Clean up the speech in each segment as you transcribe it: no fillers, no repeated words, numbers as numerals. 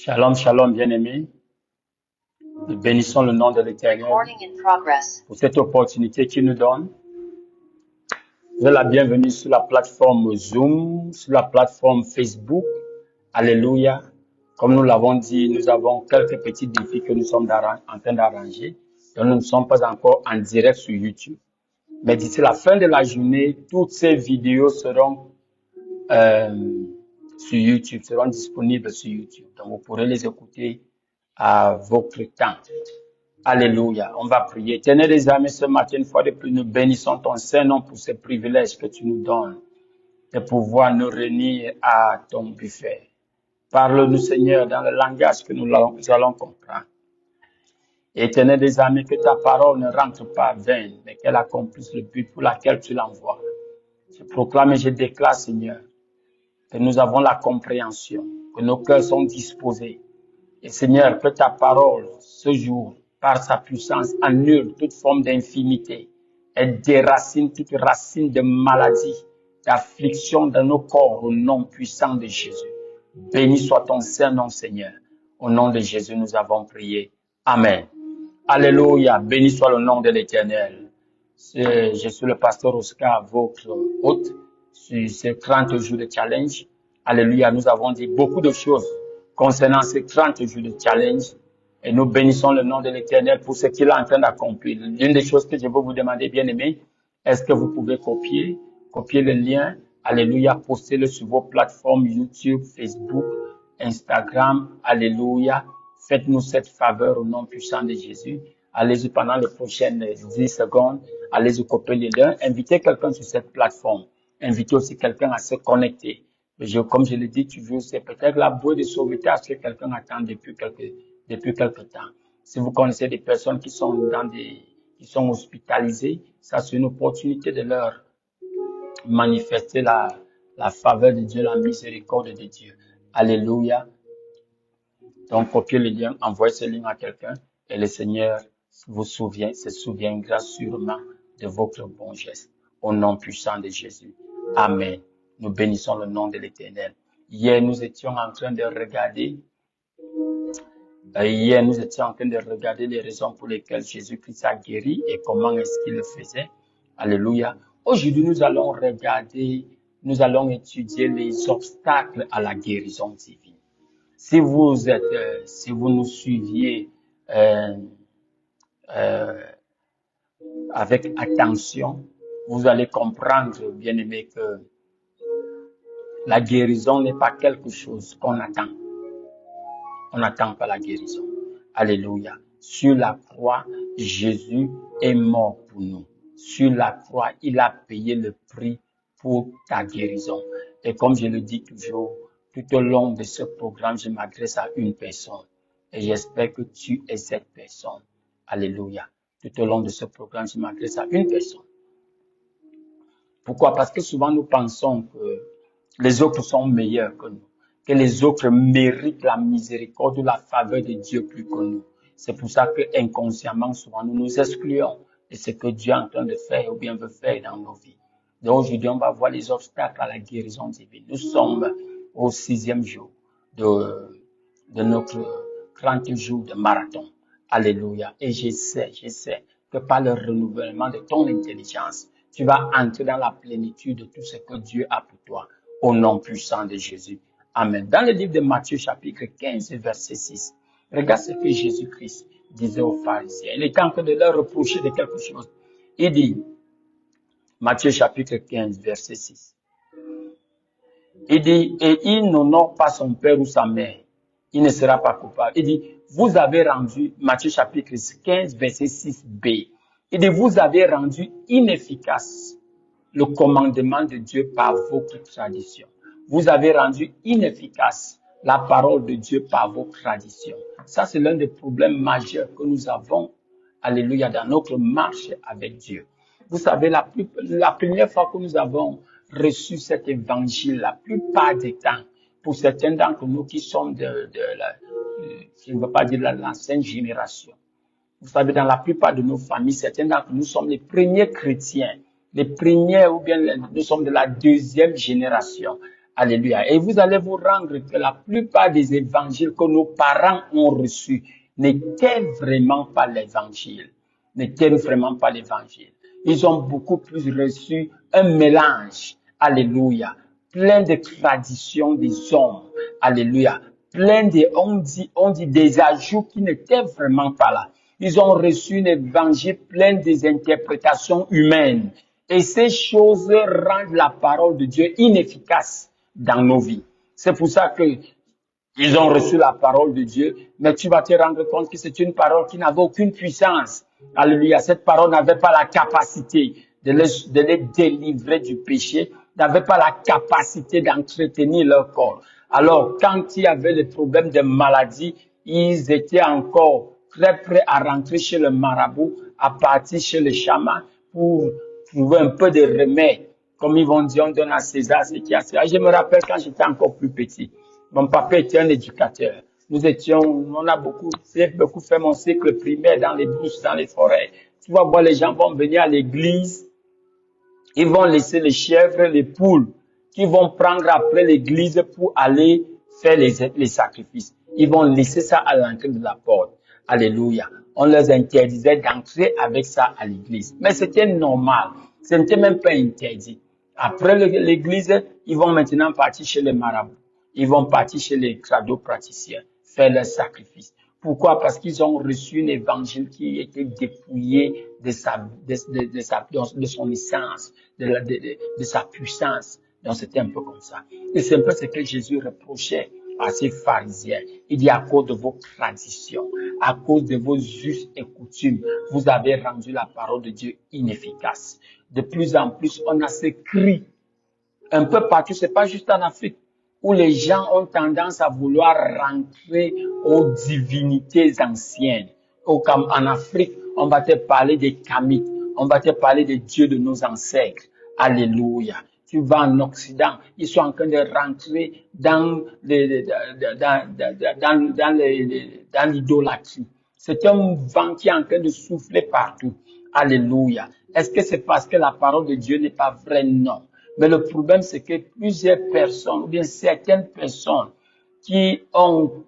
Shalom, shalom, bien-aimés. Nous bénissons le nom de l'Éternel pour cette opportunité qu'il nous donne. Vous êtes la bienvenue sur la plateforme Zoom, sur la plateforme Facebook. Alléluia. Comme nous l'avons dit, nous avons quelques petits défis que nous sommes en train d'arranger. Donc, nous ne sommes pas encore en direct sur YouTube. Mais d'ici la fin de la journée, toutes ces vidéos seront sur YouTube, seront disponibles sur YouTube. Donc, vous pourrez les écouter à votre temps. Alléluia. On va prier. Éternel des amis, ce matin, une fois de plus, nous bénissons ton Saint-Nom pour ce privilège que tu nous donnes de pouvoir nous réunir à ton buffet. Parle-nous, Seigneur, dans le langage que nous allons comprendre. Éternel des amis, que ta parole ne rentre pas vaine, mais qu'elle accomplisse le but pour lequel tu l'envoies. Je proclame et je déclare, Seigneur, que nous avons la compréhension, que nos cœurs sont disposés. Et Seigneur, que ta parole, ce jour, par sa puissance, annule toute forme d'infimité et déracine toute racine de maladie, d'affliction dans nos corps au nom puissant de Jésus. Béni soit ton Saint-Nom, Seigneur. Au nom de Jésus, nous avons prié. Amen. Alléluia. Béni soit le nom de l'Éternel. Je suis le pasteur Oscar, votre hôte, sur ces 30 jours de challenge. Alléluia. Nous avons dit beaucoup de choses concernant ces 30 jours de challenge. Et nous bénissons le nom de l'Éternel pour ce qu'il est en train d'accomplir. L'une des choses que je veux vous demander, bien aimés, est-ce que vous pouvez copier le lien, alléluia, postez-le sur vos plateformes YouTube, Facebook, Instagram, alléluia. Faites-nous cette faveur au nom puissant de Jésus. Allez-y pendant les prochaines 10 secondes, allez-y copier les liens, invitez quelqu'un sur cette plateforme. Invitez aussi quelqu'un à se connecter. Comme je l'ai dit toujours, c'est peut-être la bouée de sauvetage que quelqu'un attend depuis quelque temps. Si vous connaissez des personnes qui sont hospitalisées, ça c'est une opportunité de leur manifester la faveur de Dieu, la miséricorde de Dieu. Alléluia. Donc, copiez le lien, envoyez ce lien à quelqu'un et le Seigneur se souviendra sûrement de votre bon geste. Au nom puissant de Jésus. Amen. Nous bénissons le nom de l'Éternel. Hier, nous étions en train de regarder les raisons pour lesquelles Jésus-Christ a guéri et comment est-ce qu'il le faisait. Alléluia. Aujourd'hui, nous allons étudier les obstacles à la guérison divine. Si vous nous suiviez avec attention, vous allez comprendre, bien aimé, que la guérison n'est pas quelque chose qu'on attend. On n'attend pas la guérison. Alléluia. Sur la croix, Jésus est mort pour nous. Sur la croix, il a payé le prix pour ta guérison. Et comme je le dis toujours, tout au long de ce programme, je m'adresse à une personne. Et j'espère que tu es cette personne. Alléluia. Tout au long de ce programme, je m'adresse à une personne. Pourquoi? Parce que souvent nous pensons que les autres sont meilleurs que nous, que les autres méritent la miséricorde ou la faveur de Dieu plus que nous. C'est pour ça que inconsciemment, souvent, nous nous excluons de ce que Dieu est en train de faire ou bien veut faire dans nos vies. Donc aujourd'hui, on va voir les obstacles à la guérison divine. Nous sommes au 6e jour de notre 30 jours de marathon. Alléluia. Et je sais que par le renouvellement de ton intelligence, tu vas entrer dans la plénitude de tout ce que Dieu a pour toi. Au nom puissant de Jésus. Amen. Dans le livre de Matthieu, chapitre 15, verset 6, regarde ce que Jésus-Christ disait aux pharisiens. Il était en train de leur reprocher de quelque chose. Il dit, Matthieu, chapitre 15, verset 6, il dit, et il n'honore pas son père ou sa mère, il ne sera pas coupable. Il dit, vous avez rendu, Matthieu, chapitre 15, verset 6b, il dit, vous avez rendu inefficace le commandement de Dieu par votre tradition. Vous avez rendu inefficace la parole de Dieu par vos traditions. Ça, c'est l'un des problèmes majeurs que nous avons, alléluia, dans notre marche avec Dieu. Vous savez, la première fois que nous avons reçu cet évangile, la plupart des temps, pour certains d'entre nous qui sommes je ne veux pas dire l'ancienne génération. Vous savez, dans la plupart de nos familles, certains d'entre nous sommes les premiers chrétiens. Les premiers, ou bien nous sommes de la 2e génération Alléluia. Et vous allez vous rendre que la plupart des évangiles que nos parents ont reçus n'étaient vraiment pas l'évangile. N'étaient vraiment pas l'évangile. Ils ont beaucoup plus reçu un mélange. Alléluia. Plein de traditions des hommes. Alléluia. Plein de, on dit des ajouts qui n'étaient vraiment pas là. Ils ont reçu un évangile plein des interprétations humaines. Et ces choses rendent la parole de Dieu inefficace dans nos vies. C'est pour ça que ils ont reçu la parole de Dieu, mais tu vas te rendre compte que c'est une parole qui n'avait aucune puissance. Alléluia. Cette parole n'avait pas la capacité de les délivrer du péché, n'avait pas la capacité d'entretenir leur corps. Alors, quand il y avait des problèmes de maladie, ils étaient encore très prêts à rentrer chez le marabout, à partir chez le chaman pour trouver un peu de remède. Comme ils vont dire, on donne à César ce qu'il y a à César. Je me rappelle quand j'étais encore plus petit. Mon papa était un éducateur. On a beaucoup fait mon cycle primaire dans les bush, dans les forêts. Tu vas voir, les gens vont venir à l'église. Ils vont laisser les chèvres, les poules, qui vont prendre après l'église pour aller faire les sacrifices. Ils vont laisser ça à l'entrée de la porte. Alléluia. On leur interdisait d'entrer avec ça à l'église. Mais c'était normal. Ce n'était même pas interdit. Après l'église, ils vont maintenant partir chez les marabouts. Ils vont partir chez les crado-praticiens, faire leur sacrifice. Pourquoi? Parce qu'ils ont reçu un évangile qui était dépouillé de son essence, de sa puissance. Donc c'était un peu comme ça. Et c'est un peu ce que Jésus reprochait à ces pharisiens. Il dit à cause de vos traditions, à cause de vos us et coutumes, vous avez rendu la parole de Dieu inefficace. De plus en plus, on a ces cris un peu partout, c'est pas juste en Afrique, où les gens ont tendance à vouloir rentrer aux divinités anciennes. Comme en Afrique, on va te parler des Kamites, on va te parler des dieux de nos ancêtres. Alléluia. Tu vas en Occident, ils sont en train de rentrer dans l'idolâtrie. C'est un vent qui est en train de souffler partout. Alléluia. Est-ce que c'est parce que la parole de Dieu n'est pas vraie? Non. Mais le problème, c'est que plusieurs personnes, ou bien certaines personnes qui ont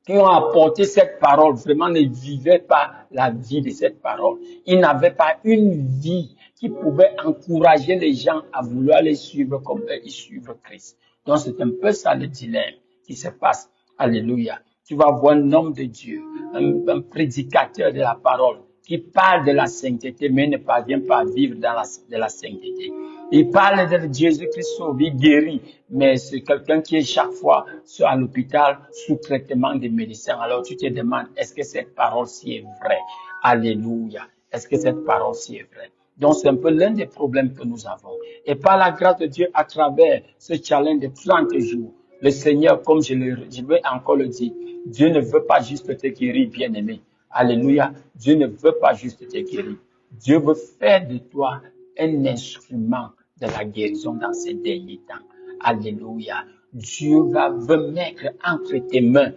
apporté cette parole, vraiment ne vivaient pas la vie de cette parole. Ils n'avaient pas une vie qui pouvait encourager les gens à vouloir les suivre comme ils suivent Christ. Donc c'est un peu ça le dilemme qui se passe. Alléluia. Tu vas voir un homme de Dieu, un prédicateur de la parole, qui parle de la sainteté, mais ne parvient pas à vivre de la sainteté. Il parle de Jésus-Christ sauvé, guéri, mais c'est quelqu'un qui est chaque fois à l'hôpital sous traitement des médecins. Alors tu te demandes, est-ce que cette parole-ci est vraie? Alléluia. Est-ce que cette parole-ci est vraie? Donc c'est un peu l'un des problèmes que nous avons. Et par la grâce de Dieu, à travers ce challenge de 30 jours, le Seigneur, comme je vais encore le dire, Dieu ne veut pas juste te guérir, bien-aimé. Alléluia. Dieu ne veut pas juste te guérir. Dieu veut faire de toi un instrument de la guérison dans ces derniers temps. Alléluia. Dieu veut mettre entre tes mains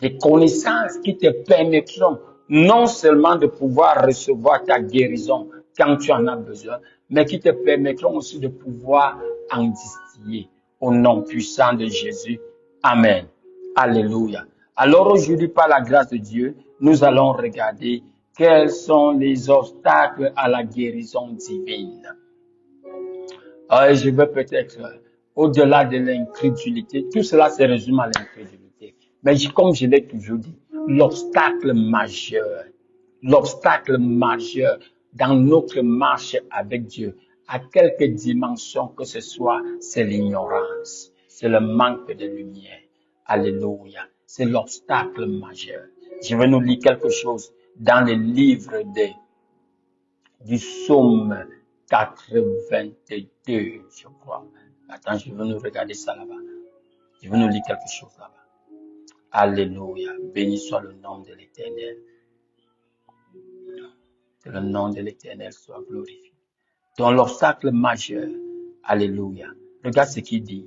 des connaissances qui te permettront non seulement de pouvoir recevoir ta guérison quand tu en as besoin, mais qui te permettront aussi de pouvoir en distiller au nom puissant de Jésus. Amen. Alléluia. Alors aujourd'hui, par la grâce de Dieu, nous allons regarder quels sont les obstacles à la guérison divine. Je vais peut-être, au-delà de l'incrédulité, tout cela se résume à l'incrédulité. Mais comme je l'ai toujours dit, l'obstacle majeur dans notre marche avec Dieu, à quelque dimension que ce soit, c'est l'ignorance, c'est le manque de lumière. Alléluia. C'est l'obstacle majeur. Je vais nous lire quelque chose dans le livre du psaume 82, je crois. Attends, je vais nous regarder ça là-bas. Je vais nous lire quelque chose là-bas. Alléluia. Béni soit le nom de l'Éternel. Que le nom de l'Éternel soit glorifié. Donc l'obstacle majeur. Alléluia. Regarde ce qu'il dit.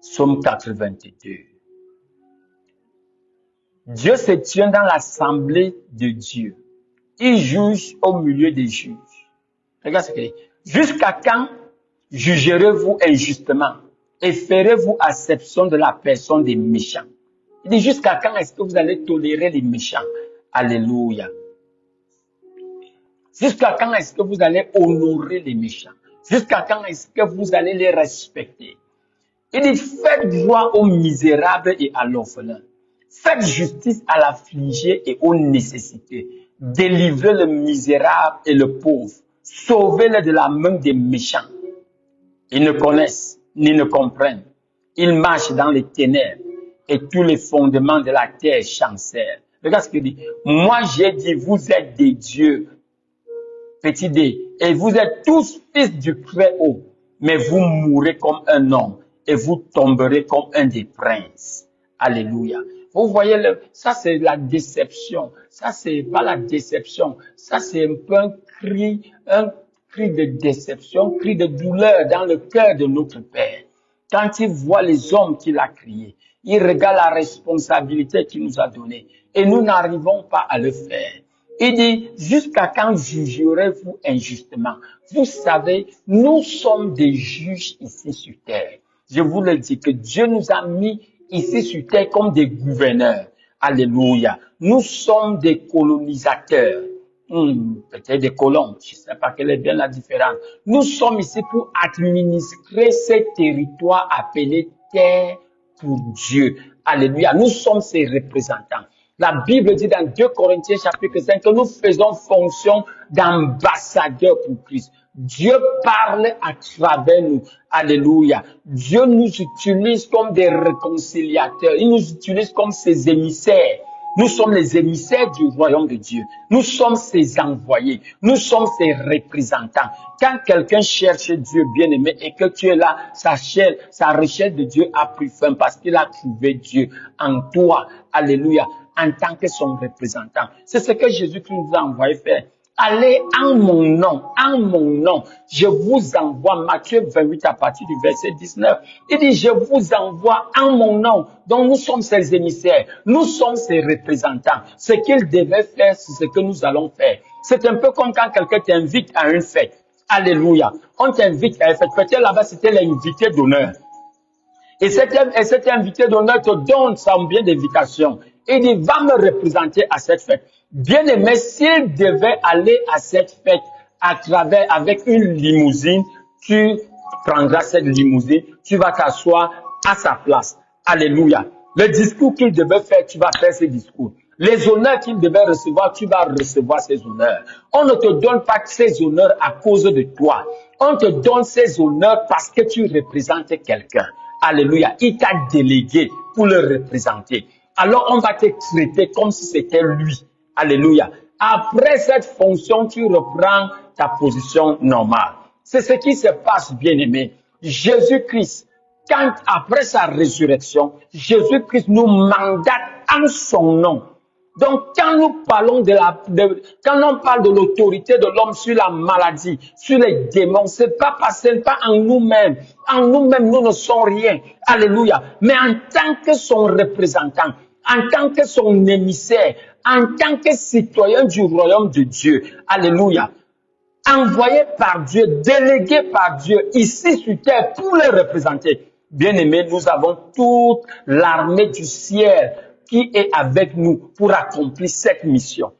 Psaume 82. Dieu se tient dans l'assemblée de Dieu. Il juge au milieu des juges. Regarde ce qu'il dit. Jusqu'à quand jugerez-vous injustement et ferez-vous acception de la personne des méchants. Il dit, jusqu'à quand est-ce que vous allez tolérer les méchants? Alléluia. Jusqu'à quand est-ce que vous allez honorer les méchants? Jusqu'à quand est-ce que vous allez les respecter? Il dit, faites joie aux misérables et à l'orphelin. Faites justice à l'affligé et aux nécessités. Délivrez le misérable et le pauvre. Sauvez-les de la main des méchants. Ils ne connaissent ni ne comprennent. Ils marchent dans les ténèbres et tous les fondements de la terre chancellent. Regarde ce qu'il dit. Moi, j'ai dit, vous êtes des dieux. Petit d. Et vous êtes tous fils du Très-Haut. Mais vous mourrez comme un homme et vous tomberez comme un des princes. Alléluia. Vous voyez, ça c'est la déception. Ça c'est pas la déception. Ça c'est un peu un cri de déception, un cri de douleur dans le cœur de notre Père. Quand il voit les hommes qu'il a créés, il regarde la responsabilité qu'il nous a donnée et nous n'arrivons pas à le faire. Il dit, jusqu'à quand jugerez-vous injustement? Vous savez, nous sommes des juges ici sur terre. Je vous le dis que Dieu nous a mis ici sur terre comme des gouverneurs. Alléluia. Nous sommes des colonisateurs. Peut-être des colons. Je ne sais pas quelle est bien la différence. Nous sommes ici pour administrer ces territoires appelés terre pour Dieu. Alléluia. Nous sommes ses représentants. La Bible dit dans 2 Corinthiens chapitre 5 que nous faisons fonction d'ambassadeurs pour Christ. Dieu parle à travers nous. Alléluia. Dieu nous utilise comme des réconciliateurs. Il nous utilise comme ses émissaires. Nous sommes les émissaires du royaume de Dieu. Nous sommes ses envoyés. Nous sommes ses représentants. Quand quelqu'un cherche Dieu bien-aimé et que tu es là, sa recherche de Dieu a pris fin parce qu'il a trouvé Dieu en toi. Alléluia. En tant que son représentant. C'est ce que Jésus-Christ nous a envoyé faire. Allez en mon nom, je vous envoie, Matthieu 28 à partir du verset 19. Il dit, je vous envoie en mon nom. Donc nous sommes ses émissaires, nous sommes ses représentants. Ce qu'il devait faire, c'est ce que nous allons faire. C'est un peu comme quand quelqu'un t'invite à une fête. Alléluia. On t'invite à une fête. Peut-être là-bas, c'était l'invité d'honneur. Et cet invité d'honneur te donne son bien d'invitation. Il dit, va me représenter à cette fête. Bien aimé, s'il devait aller à cette fête avec une limousine, tu prendras cette limousine, tu vas t'asseoir à sa place. Alléluia. Le discours qu'il devait faire, tu vas faire ce discours. Les honneurs qu'il devait recevoir, tu vas recevoir ces honneurs. On ne te donne pas ces honneurs à cause de toi. On te donne ces honneurs parce que tu représentes quelqu'un. Alléluia. Il t'a délégué pour le représenter. Alors on va te traiter comme si c'était lui. Alléluia. Après cette fonction, tu reprends ta position normale. C'est ce qui se passe, bien-aimé. Jésus-Christ, après sa résurrection, Jésus-Christ nous mandate en son nom. Donc, quand nous parlons quand on parle de l'autorité de l'homme sur la maladie, sur les démons, c'est pas en nous-mêmes. En nous-mêmes, nous ne sommes rien. Alléluia. Mais en tant que son représentant, en tant que son émissaire, en tant que citoyen du royaume de Dieu. Alléluia. Envoyé par Dieu, délégué par Dieu, ici sur terre pour les représenter. Bien-aimés, nous avons toute l'armée du ciel qui est avec nous pour accomplir cette mission.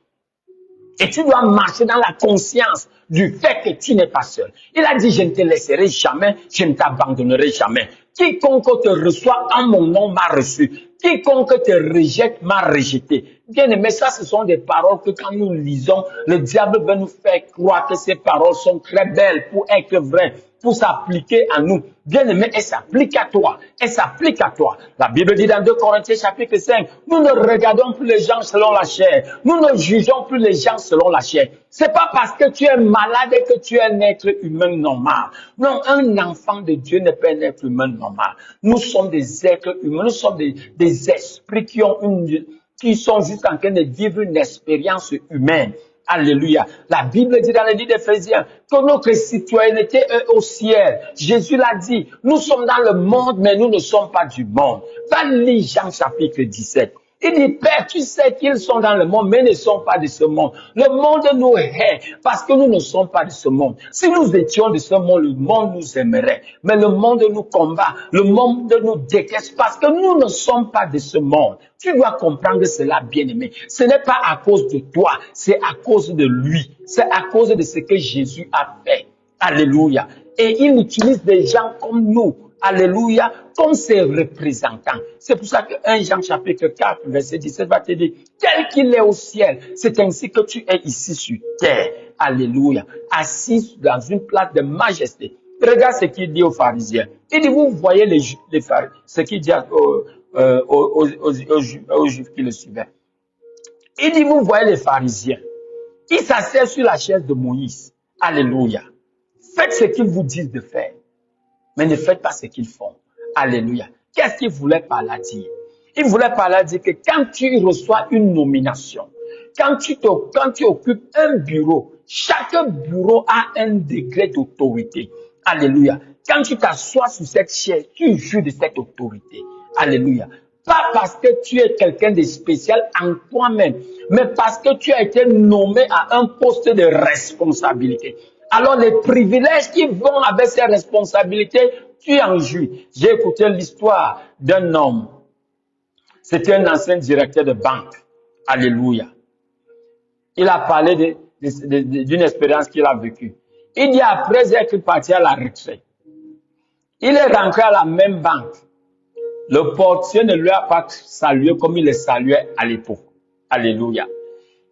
Et tu dois marcher dans la conscience du fait que tu n'es pas seul. Il a dit, je ne te laisserai jamais, je ne t'abandonnerai jamais. Quiconque te reçoit en mon nom m'a reçu. Quiconque te rejette m'a rejeté. Bien aimé, ça ce sont des paroles que quand nous lisons, le diable veut nous faire croire que ces paroles sont très belles pour être vraies, pour s'appliquer à nous. Bien aimé, elle s'applique à toi. Elle s'applique à toi. La Bible dit dans 2 Corinthiens chapitre 5, nous ne regardons plus les gens selon la chair. Nous ne jugeons plus les gens selon la chair. C'est pas parce que tu es malade que tu es un être humain normal. Non, un enfant de Dieu n'est pas un être humain normal. Nous sommes des êtres humains. Nous sommes des esprits qui sont juste en train de vivre une expérience humaine. Alléluia. La Bible dit dans le livre d'Éphésiens que notre citoyenneté est au ciel. Jésus l'a dit. Nous sommes dans le monde, mais nous ne sommes pas du monde. Va lire Jean chapitre 17. Il dit, Père, tu sais qu'ils sont dans le monde, mais ne sont pas de ce monde. Le monde nous hait parce que nous ne sommes pas de ce monde. Si nous étions de ce monde, le monde nous aimerait. Mais le monde nous combat, le monde nous déteste parce que nous ne sommes pas de ce monde. Tu dois comprendre cela, bien-aimé. Ce n'est pas à cause de toi, c'est à cause de lui. C'est à cause de ce que Jésus a fait. Alléluia. Et il utilise des gens comme nous. Alléluia, comme ses représentants. C'est pour ça que 1 Jean chapitre 4, verset 17 va te dire, tel qu'il est au ciel, c'est ainsi que tu es ici sur terre. Alléluia, assis dans une place de majesté. Regarde ce qu'il dit aux pharisiens. Il dit, vous voyez les pharisiens, ce qu'il dit aux juifs qui le suivaient. Il dit, vous voyez les pharisiens. Ils s'asseyent sur la chaise de Moïse. Alléluia. Faites ce qu'ils vous disent de faire. Mais ne faites pas ce qu'ils font. Alléluia. Qu'est-ce qu'il voulait par là dire? Il voulait par là dire que quand tu reçois une nomination, quand tu occupes un bureau, chaque bureau a un degré d'autorité. Alléluia. Quand tu t'assois sur cette chaise, tu jouis de cette autorité. Alléluia. Pas parce que tu es quelqu'un de spécial en toi-même, mais parce que tu as été nommé à un poste de responsabilité. Alors les privilèges qui vont avec ces responsabilités, tu en jouis. J'ai écouté l'histoire d'un homme. C'était un ancien directeur de banque. Alléluia. Il a parlé d'une expérience qu'il a vécue. Il dit après être parti à la retraite, il est rentré à la même banque. Le portier ne lui a pas salué comme il le saluait à l'époque. Alléluia.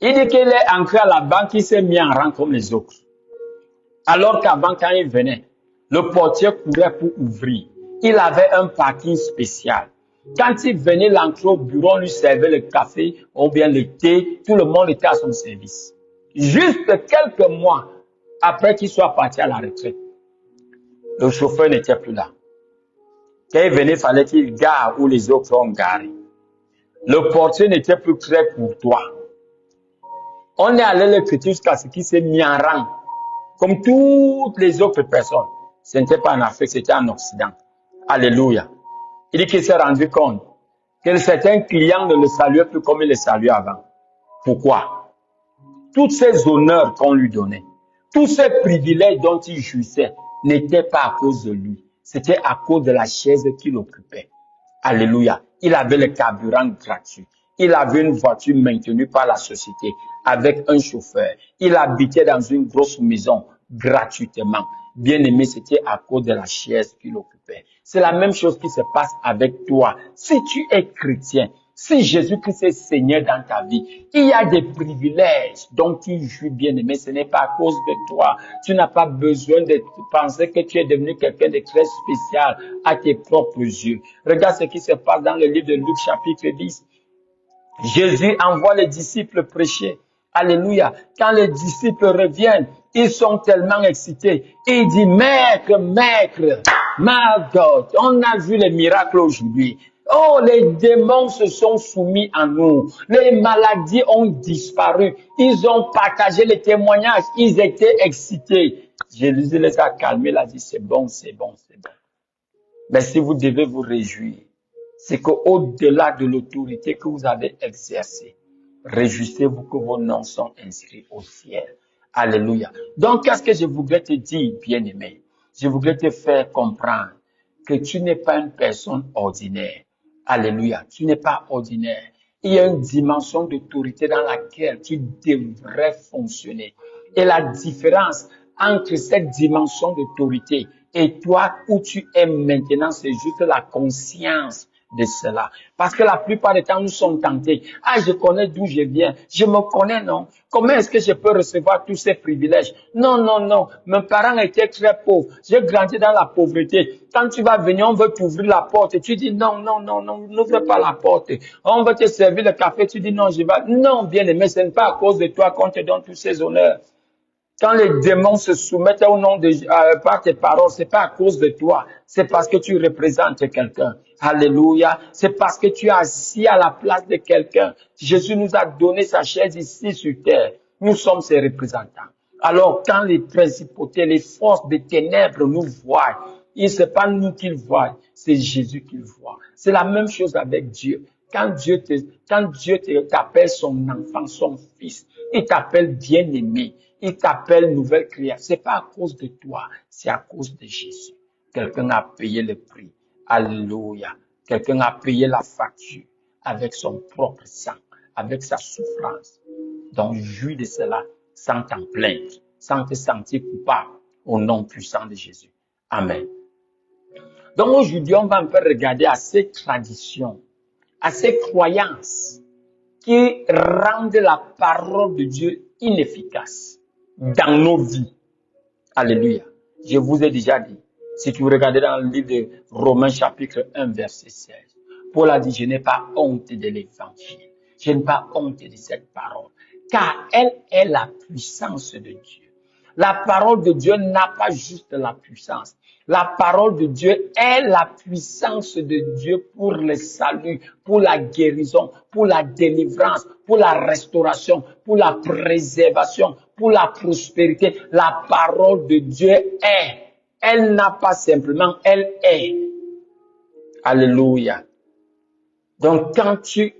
Il dit qu'il est entré à la banque, il s'est mis en rang comme les autres. Alors qu'avant, quand il venait, le portier courait pour ouvrir. Il avait un parking spécial. Quand il venait l'entrer au bureau, on lui servait le café ou bien le thé. Tout le monde était à son service. Juste quelques mois après qu'il soit parti à la retraite, le chauffeur n'était plus là. Quand il venait, il fallait qu'il gare où les autres ont garé. Le portier n'était plus très courtois. On est allé le critiquer jusqu'à ce qu'il s'est mis en rang. Comme toutes les autres personnes. Ce n'était pas en Afrique, c'était en Occident. Alléluia. Il dit qu'il s'est rendu compte que certains clients ne le saluaient plus comme il les saluait avant. Pourquoi? Tous ces honneurs qu'on lui donnait, tous ces privilèges dont il jouissait, n'étaient pas à cause de lui. C'était à cause de la chaise qu'il occupait. Alléluia. Il avait le carburant gratuit. Il avait une voiture maintenue par la société avec un chauffeur. Il habitait dans une grosse maison gratuitement. Bien aimé, c'était à cause de la chaise qu'il occupait. C'est la même chose qui se passe avec toi. Si tu es chrétien, si Jésus-Christ est Seigneur dans ta vie, il y a des privilèges dont tu jouis, bien aimé. Ce n'est pas à cause de toi. Tu n'as pas besoin de penser que tu es devenu quelqu'un de très spécial à tes propres yeux. Regarde ce qui se passe dans le livre de Luc chapitre 10. Jésus envoie les disciples prêcher. Alléluia. Quand les disciples reviennent, ils sont tellement excités. Il dit, Maître, my God, on a vu les miracles aujourd'hui. Oh, les démons se sont soumis à nous. Les maladies ont disparu. Ils ont partagé les témoignages. Ils étaient excités. Jésus les a calmés. Il a dit, c'est bon, c'est bon, c'est bon. Mais si vous devez vous réjouir, c'est qu'au-delà de l'autorité que vous avez exercée, réjouissez-vous que vos noms sont inscrits au ciel. Alléluia. Donc, qu'est-ce que je voudrais te dire, bien-aimé? Je voudrais te faire comprendre que tu n'es pas une personne ordinaire. Alléluia. Tu n'es pas ordinaire. Il y a une dimension d'autorité dans laquelle tu devrais fonctionner. Et la différence entre cette dimension d'autorité et toi où tu es maintenant, c'est juste la conscience de cela. Parce que la plupart des temps, nous sommes tentés. Ah, je connais d'où je viens. Je me connais, non? Comment est-ce que je peux recevoir tous ces privilèges? Non, non, non. Mes parents étaient très pauvres. J'ai grandi dans la pauvreté. Quand tu vas venir, on veut t'ouvrir la porte. Et tu dis non, non, non, non, n'ouvre pas la porte. On veut te servir le café. Tu dis non, je vais. Non, bien aimé, ce n'est pas à cause de toi qu'on te donne tous ces honneurs. Quand les démons se soumettent au nom de par tes paroles, c'est pas à cause de toi, c'est parce que tu représentes quelqu'un. Alléluia. C'est parce que tu es assis à la place de quelqu'un. Jésus nous a donné sa chaise ici sur terre. Nous sommes ses représentants. Alors, quand les principautés, les forces des ténèbres nous voient, ce n'est pas nous qu'ils voient, c'est Jésus qu'ils voient. C'est la même chose avec Dieu. Quand Dieu t'appelle son enfant, son fils, il t'appelle bien-aimé, il t'appelle nouvelle créature. C'est pas à cause de toi, c'est à cause de Jésus. Quelqu'un a payé le prix. Alléluia. Quelqu'un a payé la facture avec son propre sang, avec sa souffrance. Donc, jouis de cela sans t'en plaindre, sans te sentir coupable au nom puissant de Jésus. Amen. Donc, aujourd'hui, on va un peu regarder à ces traditions, à ces croyances qui rendent la parole de Dieu inefficace dans nos vies. Alléluia. Je vous ai déjà dit, si tu regardez dans le livre de Romains chapitre 1 verset 16, Paul a dit, je n'ai pas honte de l'évangile. Je n'ai pas honte de cette parole, car elle est la puissance de Dieu. La parole de Dieu n'a pas juste la puissance. La parole de Dieu est la puissance de Dieu pour le salut, pour la guérison, pour la délivrance, pour la restauration, pour la préservation, pour la prospérité. La parole de Dieu est. Elle n'a pas simplement, elle est. Alléluia. Donc, quand tu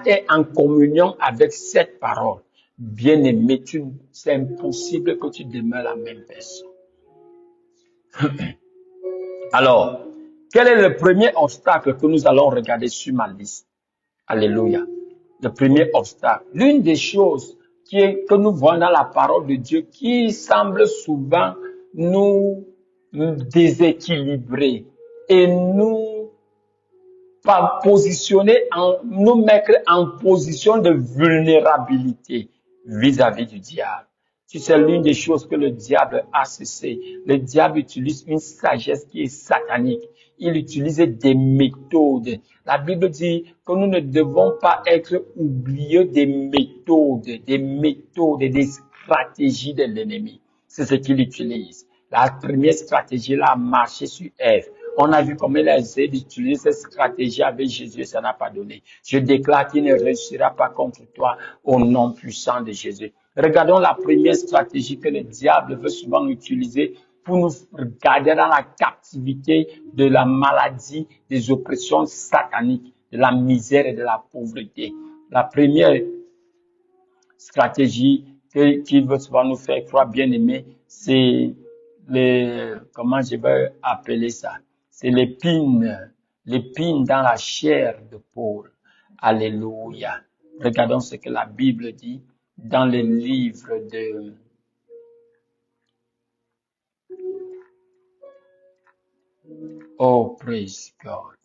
es en communion avec cette parole, bien-aimé, c'est impossible que tu demeures la même personne. Alors, quel est le premier obstacle que nous allons regarder sur ma liste? Alléluia. Le premier obstacle. L'une des choses que nous voyons dans la parole de Dieu qui semble souvent nous déséquilibrer et nous nous mettre en position de vulnérabilité vis-à-vis du diable. C'est l'une des choses que le diable a cessé. Le diable utilise une sagesse qui est satanique. Il utilise des méthodes. La Bible dit que nous ne devons pas être oublieux des méthodes, des stratégies de l'ennemi. C'est ce qu'il utilise. La première stratégie, là, a marché sur Ève. On a vu comment il a essayé d'utiliser cette stratégie avec Jésus et ça n'a pas donné. Je déclare qu'il ne réussira pas contre toi au nom puissant de Jésus. Regardons la première stratégie que le diable veut souvent utiliser pour nous garder dans la captivité de la maladie, des oppressions sataniques, de la misère et de la pauvreté. La première stratégie qu'il veut souvent nous faire croire, bien aimé, c'est comment je vais appeler ça? C'est l'épine dans la chair de Paul. Alléluia. Regardons ce que la Bible dit dans le livre de Oh, praise God.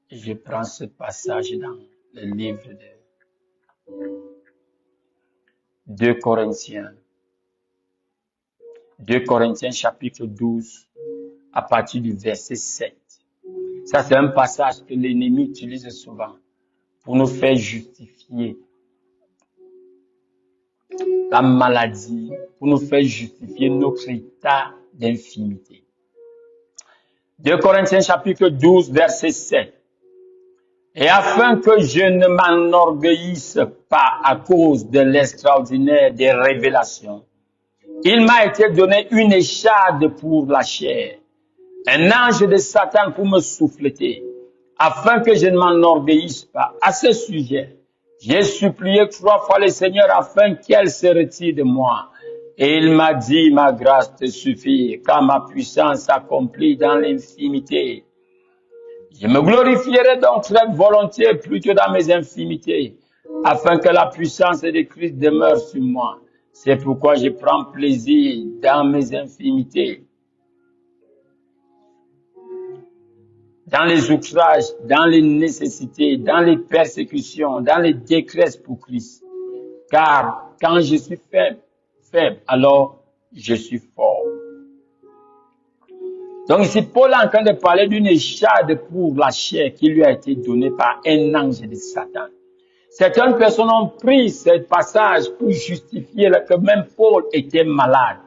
Je prends ce passage dans le livre de 2 Corinthiens. 2 Corinthiens chapitre 12 à partir du verset 7. Ça, c'est un passage que l'ennemi utilise souvent pour nous faire justifier la maladie, pour nous faire justifier notre état d'infimité. 2 Corinthiens chapitre 12 verset 7. Et afin que je ne m'enorgueillisse pas à cause de l'extraordinaire des révélations, il m'a été donné une écharde pour la chair, un ange de Satan pour me souffleter, afin que je ne m'enorgueillisse pas. À ce sujet, j'ai supplié 3 fois le Seigneur afin qu'elle se retire de moi. Et il m'a dit, ma grâce te suffit, car ma puissance s'accomplit dans l'infimité. Je me glorifierai donc très volontiers plutôt dans mes infimités, afin que la puissance de Christ demeure sur moi. C'est pourquoi je prends plaisir dans mes infimités, dans les outrages, dans les nécessités, dans les persécutions, dans les détresses pour Christ. Car quand je suis faible, alors je suis fort. Donc ici, Paul est en train de parler d'une écharde pour la chair qui lui a été donnée par un ange de Satan. Certaines personnes ont pris ce passage pour justifier que même Paul était malade,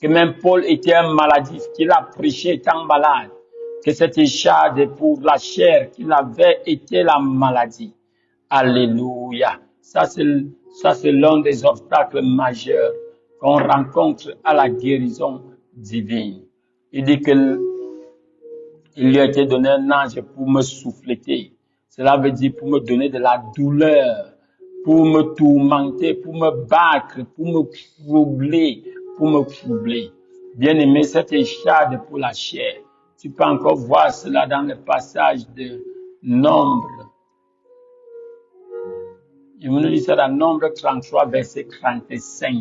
que même Paul était un maladif, qu'il a prêché étant malade, que cette écharde pour la chair qu'il avait été la maladie. Alléluia. Ça, c'est l'un des obstacles majeurs qu'on rencontre à la guérison divine. Il dit Il lui a été donné un ange pour me souffleter. Cela veut dire pour me donner de la douleur, pour me tourmenter, pour me battre, pour me troubler, Bien-aimé, cette écharde pour la chair. Tu peux encore voir cela dans le passage de Nombre. Il nous dit ça dans Nombre 33, verset 35.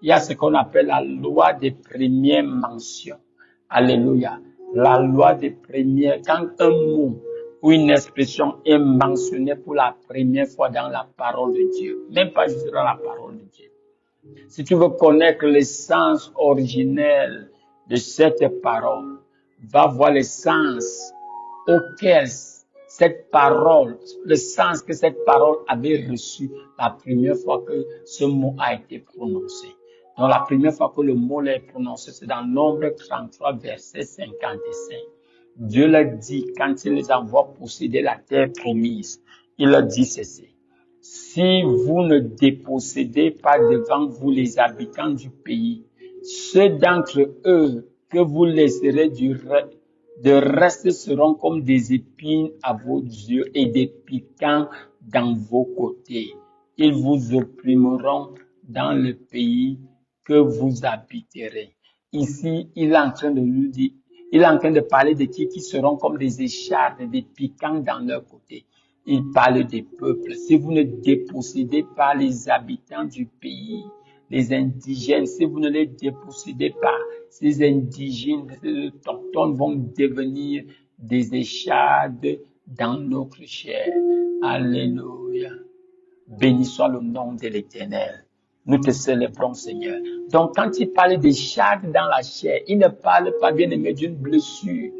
Il y a ce qu'on appelle la loi des premières mentions. Alléluia. La loi des premières. Quand un mot ou une expression est mentionnée pour la première fois dans la parole de Dieu, même pas juste dans la parole de Dieu. Si tu veux connaître l'essence originelle de cette parole, va voir le sens auquel cette parole, le sens que cette parole avait reçu la première fois que ce mot a été prononcé. Donc la première fois que le mot est prononcé, c'est dans Nombre 33, verset 55. Dieu leur dit, quand il les envoie posséder la terre promise, il leur dit ceci. Si vous ne dépossédez pas devant vous les habitants du pays, ceux d'entre eux que vous laisserez de reste seront comme des épines à vos yeux et des piquants dans vos côtés. Ils vous opprimeront dans le pays que vous habiterez. Ici, il est en train de nous dire, il est en train de parler de qui seront comme des échardes, des piquants dans leur côté. Il parle des peuples. Si vous ne dépossédez pas les habitants du pays, les indigènes, si vous ne les dépossédez pas, ces indigènes, ces autochtones vont devenir des échardes dans notre chair. Alléluia. Béni soit le nom de l'Éternel. Nous te célébrons, Seigneur. Donc, quand il parle d'échardes dans la chair, il ne parle pas, bien aimé, d'une blessure.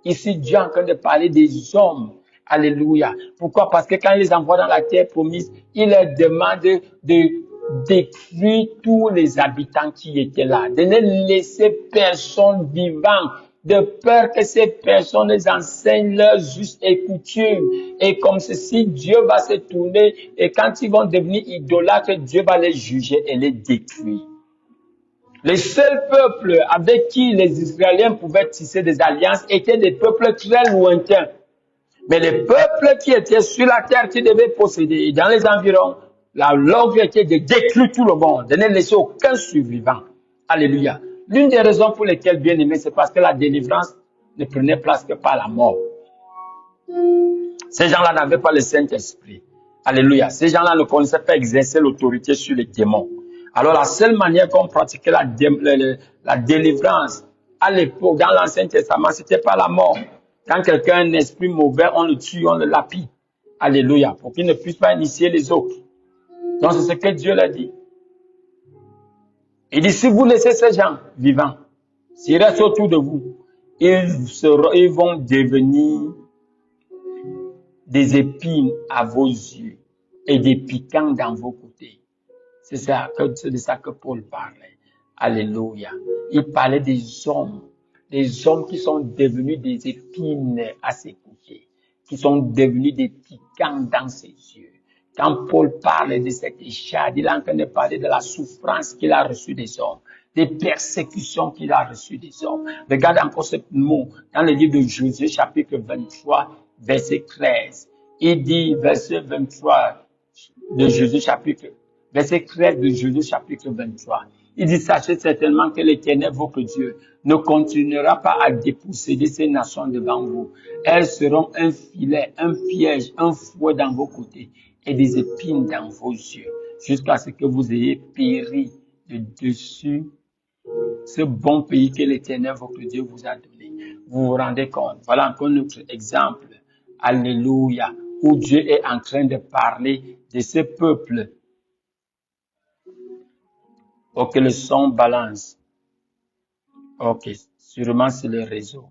Ici, Dieu est en train de parler des hommes. Alléluia. Pourquoi? Parce que quand il les envoie dans la terre promise, il leur demande de détruire tous les habitants qui étaient là, de ne laisser personne vivant, de peur que ces personnes les enseignent leurs us et coutumes. Et comme ceci, Dieu va se tourner et quand ils vont devenir idolâtres, Dieu va les juger et les détruire. Les seuls peuples avec qui les Israéliens pouvaient tisser des alliances étaient des peuples très lointains. Mais les peuples qui étaient sur la terre, qui devaient posséder, dans les environs, l'ordre était de détruire tout le monde, de ne laisser aucun survivant. Alléluia. L'une des raisons pour lesquelles, bien aimé, c'est parce que la délivrance ne prenait place que par la mort. Ces gens-là n'avaient pas le Saint-Esprit. Alléluia. Ces gens-là ne connaissaient pas exercer l'autorité sur les démons. Alors la seule manière qu'on pratiquait la délivrance à l'époque, dans l'Ancien Testament, c'était par la mort. Quand quelqu'un a un esprit mauvais, on le tue, on le lapide. Alléluia. Pour qu'il ne puisse pas initier les autres. Donc c'est ce que Dieu l'a dit. Il dit, si vous laissez ces gens vivants, s'ils restent autour de vous, ils vont devenir des épines à vos yeux et des piquants dans vos côtés. C'est de ça que Paul parlait. Alléluia. Il parlait des hommes qui sont devenus des épines à ses côtés, qui sont devenus des piquants dans ses yeux. Quand Paul parle de cette écharde, il est en train de parler de la souffrance qu'il a reçue des hommes, des persécutions qu'il a reçues des hommes. Regarde encore ce mot dans le livre de Josué, chapitre 23, verset 13. Il dit, verset 23 de Josué, verset 13 de Josué, chapitre 23. Il dit, sachez certainement que l'Éternel, votre Dieu, ne continuera pas à déposséder ces nations devant vous. Elles seront un filet, un piège, un fouet dans vos côtés et des épines dans vos yeux, jusqu'à ce que vous ayez péri de dessus ce bon pays que l'Éternel, votre Dieu, vous a donné. Vous vous rendez compte? Voilà encore notre exemple. Alléluia. Où Dieu est en train de parler de ce peuple. Ok, le son balance. Ok, sûrement c'est le réseau.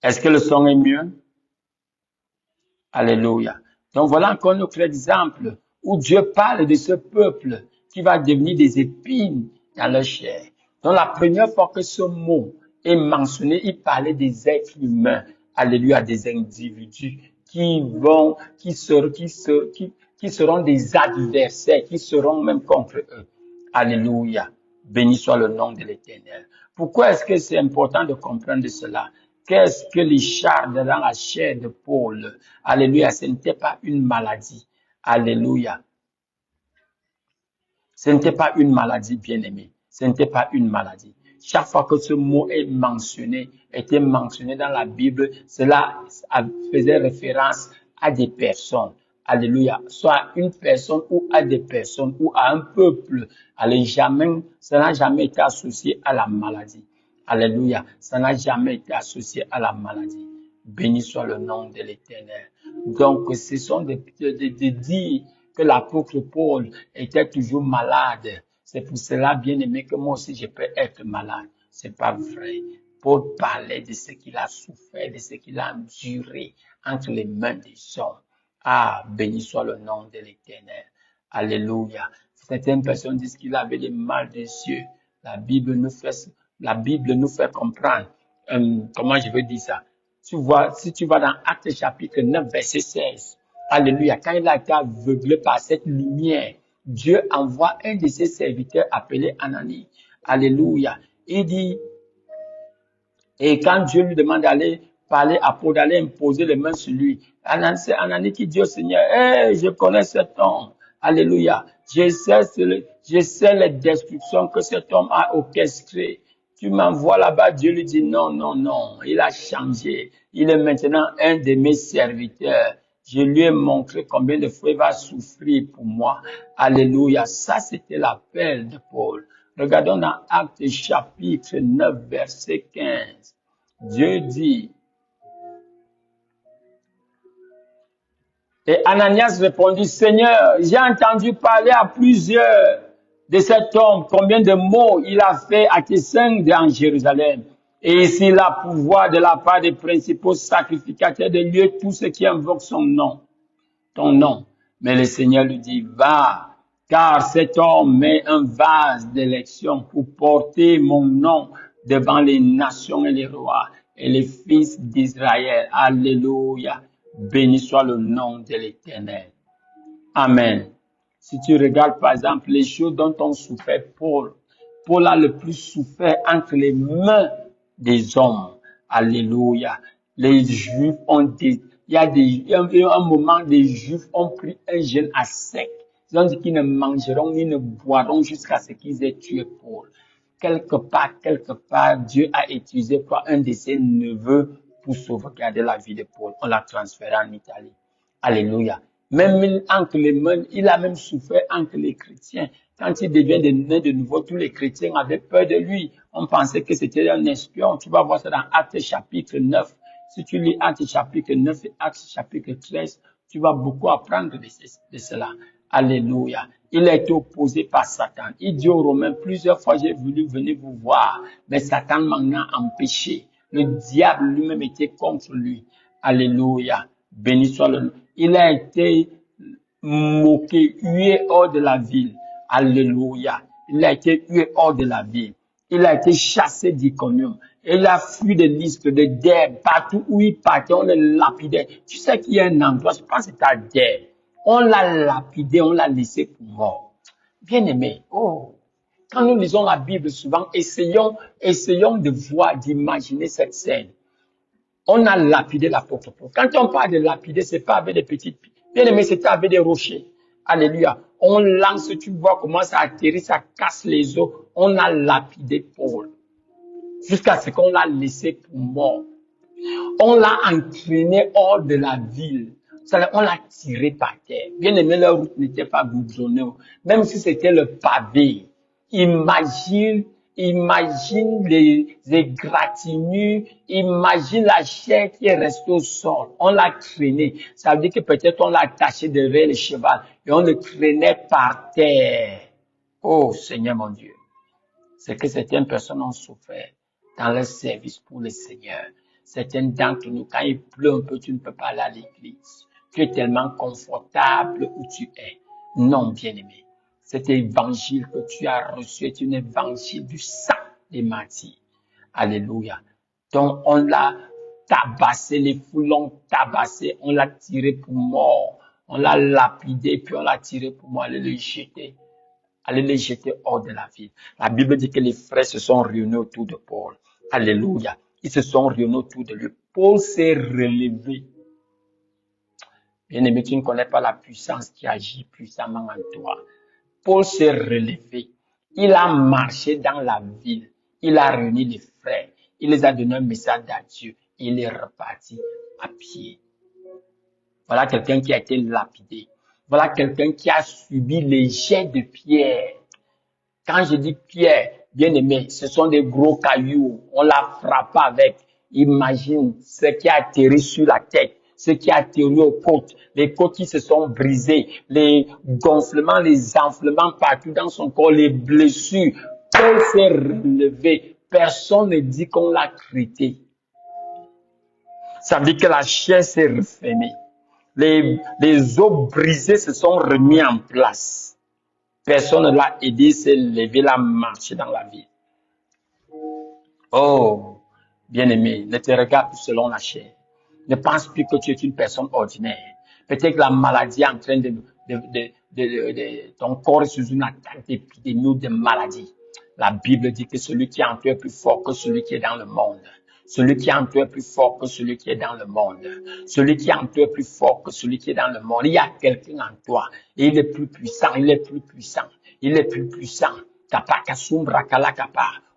Est-ce que le son est mieux? Alléluia. Donc voilà encore notre exemple où Dieu parle de ce peuple qui va devenir des épines dans leur chair. Donc la première fois que ce mot est mentionné, il parlait des êtres humains. Alléluia, des individus qui seront des adversaires, qui seront même contre eux. Alléluia. Béni soit le nom de l'Éternel. Pourquoi est-ce que c'est important de comprendre cela? Qu'est-ce que les chardes dans la chair de Paul? Alléluia, ce n'était pas une maladie. Alléluia. Ce n'était pas une maladie, bien-aimé. Ce n'était pas une maladie. Chaque fois que ce mot était mentionné dans la Bible, cela faisait référence à des personnes. Alléluia. Soit une personne ou à des personnes ou à un peuple. Alléluia. Ça n'a jamais été associé à la maladie. Alléluia. Ça n'a jamais été associé à la maladie. Béni soit le nom de l'Éternel. Donc, ce sont des dires que l'apôtre Paul était toujours malade. C'est pour cela, bien aimé, que moi aussi je peux être malade. C'est pas vrai. Paul parlait de ce qu'il a souffert, de ce qu'il a enduré entre les mains des hommes. Ah, béni soit le nom de l'Éternel. Alléluia. Certaines personnes disent qu'il avait des mal des yeux. La Bible nous fait comprendre. Comment je veux dire ça? Tu vois, si tu vas dans Actes chapitre 9, verset 16, alléluia, quand il a été aveuglé par cette lumière, Dieu envoie un de ses serviteurs appelé Ananie. Alléluia. Il dit, et quand Dieu lui demande d'aller parler à Paul, d'aller imposer les mains sur lui, c'est Ananie qui dit au Seigneur, hey, je connais cet homme. Alléluia. Je sais les destructions que cet homme a orchestrées. Tu m'envoies là-bas, Dieu lui dit non, non, non. Il a changé. Il est maintenant un de mes serviteurs. Je lui ai montré combien de fois il va souffrir pour moi. Alléluia. Ça, c'était l'appel de Paul. Regardons dans Actes chapitre 9, verset 15. Dieu dit, et Ananias répondit, Seigneur, j'ai entendu parler à plusieurs de cet homme, combien de mots il a fait à tes saints en Jérusalem. Et s'il a pouvoir de la part des principaux sacrificateurs de lieu, tous ceux qui invoquent son nom, ton nom. Mais le Seigneur lui dit, va, car cet homme met un vase d'élection pour porter mon nom devant les nations et les rois et les fils d'Israël. Alléluia. Béni soit le nom de l'Éternel. Amen. Si tu regardes par exemple les choses dont on souffert, Paul a le plus souffert entre les mains des hommes. Alléluia. Les Juifs il y a un moment, les Juifs ont pris un jeûne à sec. Ils ont dit qu'ils ne mangeront ni ne boiront jusqu'à ce qu'ils aient tué Paul. Quelque part, Dieu a utilisé quoi un de ses neveux pour sauvegarder la vie de Paul. On l'a transféré en Italie. Alléluia. Même entre les mains, il a même souffert entre les chrétiens. Quand il devient né de nouveau, tous les chrétiens avaient peur de lui. On pensait que c'était un espion. Tu vas voir ça dans Actes chapitre 9. Si tu lis Actes chapitre 9 et Actes chapitre 13, tu vas beaucoup apprendre de cela. Alléluia. Il a été opposé par Satan. Il dit aux Romains, plusieurs fois j'ai voulu venir vous voir, mais Satan m'en a empêché. Le diable lui-même était contre lui. Alléluia. Béni soit le nom. Il a été moqué, hué hors de la ville. Alléluia. Il a été hué hors de la ville. Il a été chassé d'Iconium. Il a fui de Lystre, de Derbe. Partout où il partait, on le lapidait. Tu sais qu'il y a un endroit, je pense que c'est à Derbe. On l'a lapidé, on l'a laissé pour mort. Bien aimé, quand nous lisons la Bible souvent, essayons de voir, d'imaginer cette scène. On a lapidé l'apôtre Paul. Quand on parle de lapider, c'est pas avec des petites pieds. Bien aimé, c'était avec des rochers. Alléluia. On lance, tu vois comment ça atterrit, ça casse les os. On a lapidé Paul. Jusqu'à ce qu'on l'a laissé pour mort. On l'a entraîné hors de la ville. On l'a tiré par terre. Bien aimé, leur route n'était pas goudronnée. Même si c'était le pavé. Imagine les égratignures, imagine la chair qui est restée au sol. On l'a traîné. Ça veut dire que peut-être on l'a attaché derrière le cheval et on le traînait par terre. Oh Seigneur mon Dieu. C'est que certaines personnes ont souffert dans leur service pour le Seigneur. Certaines d'entre nous, quand il pleut un peu, tu ne peux pas aller à l'église. Tu es tellement confortable où tu es. Non, bien-aimé. Cet évangile que tu as reçu est un évangile du sang des martyrs. Alléluia. Donc, on l'a tabassé, les foules l'ont tabassé, on l'a tiré pour mort. On l'a lapidé, puis on l'a tiré pour mort, allez le jeter. Allez les jeter hors de la ville. La Bible dit que les frères se sont réunis autour de Paul. Alléluia. Ils se sont réunis autour de lui. Paul s'est relevé. Bien-aimé, tu ne connais pas la puissance qui agit puissamment en toi. Paul s'est relevé. Il a marché dans la ville. Il a réuni les frères. Il les a donné un message d'adieu. Il est reparti à pied. Voilà quelqu'un qui a été lapidé. Voilà quelqu'un qui a subi les jets de pierre. Quand je dis pierre, bien aimé, ce sont des gros cailloux. On l'a frappé avec. Imagine ce qui a atterri sur la tête, ce qui a atterri aux côtes, les côtes qui se sont brisées, les gonflements, les enflements partout dans son corps, les blessures. Paul s'est relevé. Personne ne dit qu'on l'a traité. Ça veut dire que la chair s'est refermée. Les os brisés se sont remis en place. Personne ne l'a aidé, s'est levé, l'a marché dans la vie. Oh, bien-aimé, ne te regarde plus selon la chair. Ne pense plus que tu es une personne ordinaire. Peut-être que la maladie est en train ton corps est sous une attaque d'épidémie ou de maladie. La Bible dit que celui qui est en toi est plus fort que celui qui est dans le monde. Celui qui est en toi est plus fort que celui qui est dans le monde. Celui qui est en toi est plus fort que celui qui est dans le monde. Il y a quelqu'un en toi et il est plus puissant, il est plus puissant, il est plus puissant.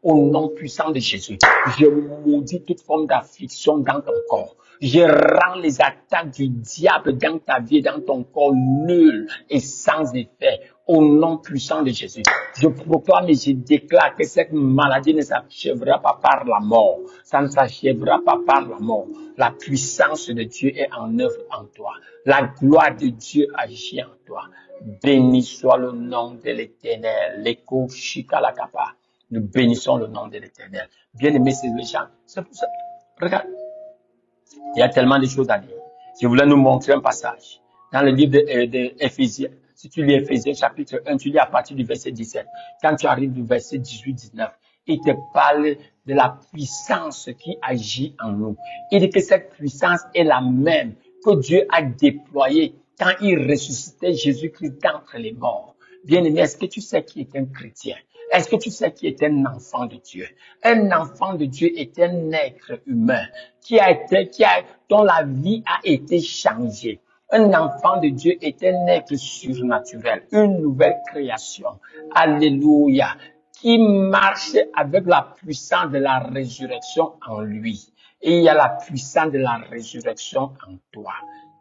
Au nom puissant de Jésus, je maudis toute forme d'affliction dans ton corps. Je rends les attaques du diable dans ta vie et dans ton corps nulles et sans effet. Au nom puissant de Jésus, je proclame et je déclare que cette maladie ne s'achèvera pas par la mort. Ça ne s'achèvera pas par la mort. La puissance de Dieu est en œuvre en toi. La gloire de Dieu agit en toi. Béni soit le nom de l'Éternel. L'écho Shikalakapa. Nous bénissons le nom de l'Éternel. Bien-aimés, c'est les gens. C'est pour ça. Regarde. Il y a tellement de choses à dire. Je voulais nous montrer un passage. Dans le livre d'Éphésiens. Si tu lis Éphésiens chapitre 1, tu lis à partir du verset 17. Quand tu arrives du verset 18-19, il te parle de la puissance qui agit en nous. Il dit que cette puissance est la même que Dieu a déployée quand il ressuscitait Jésus-Christ d'entre les morts. Bien-aimé, est-ce que tu sais qui est un chrétien? Est-ce que tu sais qui est un enfant de Dieu? Un enfant de Dieu est un être humain dont la vie a été changée. Un enfant de Dieu est un être surnaturel, une nouvelle création. Alléluia. Qui marche avec la puissance de la résurrection en lui. Et il y a la puissance de la résurrection en toi.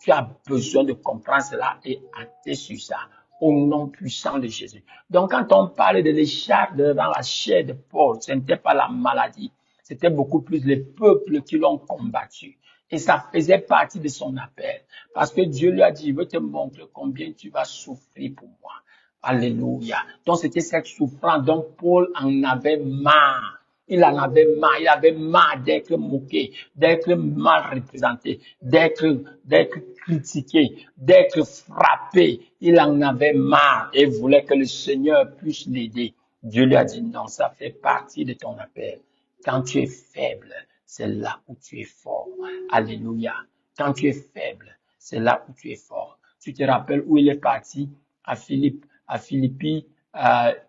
Tu as besoin de comprendre cela et acter sur ça. Au nom puissant de Jésus. Donc, quand on parle de l'écharpe dans la chair de Paul, ce n'était pas la maladie. C'était beaucoup plus les peuples qui l'ont combattu. Et ça faisait partie de son appel. Parce que Dieu lui a dit, je veux te montrer combien tu vas souffrir pour moi. Alléluia. Donc, c'était cette souffrance. Donc, Paul en avait marre. Il en avait marre. Il avait marre d'être moqué, d'être mal représenté, d'être critiqué, d'être frappé. Il en avait marre et voulait que le Seigneur puisse l'aider. Dieu lui a dit non, ça fait partie de ton appel. Quand tu es faible, c'est là où tu es fort. Alléluia. Quand tu es faible, c'est là où tu es fort. Tu te rappelles où il est parti? À Philippi,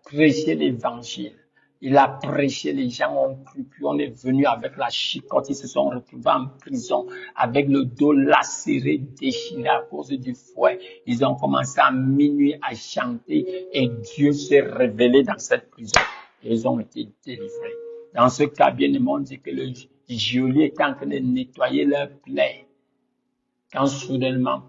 prêcher l'évangile. Il a prêché, les gens ont cru, puis on est venu avec la chicotte, ils se sont retrouvés en prison avec le dos lacéré, déchiré à cause du fouet. Ils ont commencé à minuit à chanter et Dieu s'est révélé dans cette prison. Et ils ont été délivrés. Dans ce cas, bien aimé, on dit que le geôlier était en train de nettoyer leurs plaies. Quand soudainement,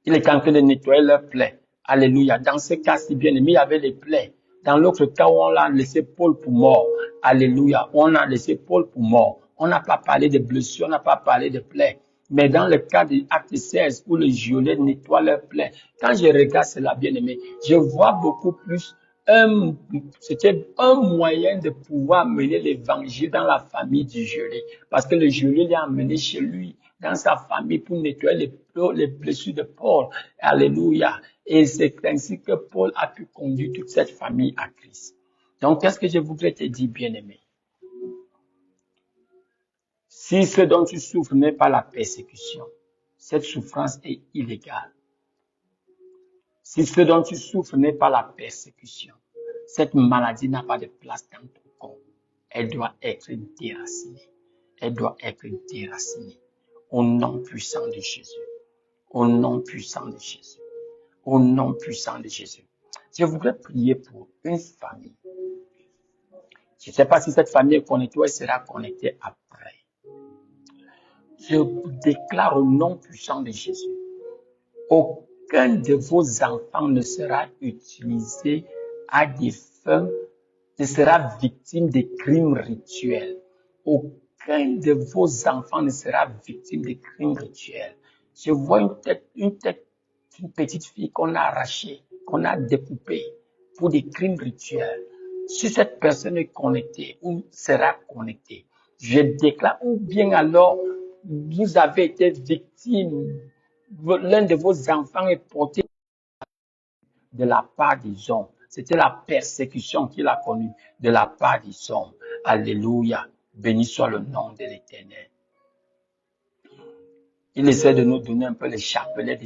il est en train de nettoyer leurs plaies. Alléluia. Dans ce cas-ci, bien aimé, il y avait les plaies. Dans l'autre cas, on l'a laissé Paul pour mort. Alléluia. On a laissé Paul pour mort. On n'a pas parlé de blessures, on n'a pas parlé de plaies. Mais dans le cas de Acte 16, où le geôlier nettoie leurs plaies, quand je regarde cela, bien aimé, je vois beaucoup plus c'était un moyen de pouvoir mener l'évangile dans la famille du geôlier. Parce que le geôlier l'a amené chez lui, dans sa famille, pour nettoyer les blessures de Paul. Alléluia. Et c'est ainsi que Paul a pu conduire toute cette famille à Christ. Donc, qu'est-ce que je voudrais te dire, bien-aimé? Si ce dont tu souffres n'est pas la persécution, cette souffrance est illégale. Si ce dont tu souffres n'est pas la persécution, cette maladie n'a pas de place dans ton corps. Elle doit être déracinée. Elle doit être déracinée. Au nom puissant de Jésus. Au nom puissant de Jésus. Au nom puissant de Jésus. Je voudrais prier pour une famille. Je ne sais pas si cette famille est connectée ou elle sera connectée après. Je déclare au nom puissant de Jésus. Aucun de vos enfants ne sera utilisé à des fins, ne sera victime de crimes rituels. Aucun de vos enfants ne sera victime de crimes rituels. Je vois une petite fille qu'on a arrachée, qu'on a découpée pour des crimes rituels. Si cette personne est connectée ou sera connectée, je déclare, ou bien alors vous avez été victime, l'un de vos enfants est porté de la part des hommes. C'était la persécution qu'il a connue de la part des hommes. Alléluia. Béni soit le nom de l'Éternel. Il essaie de nous donner un peu le chapelet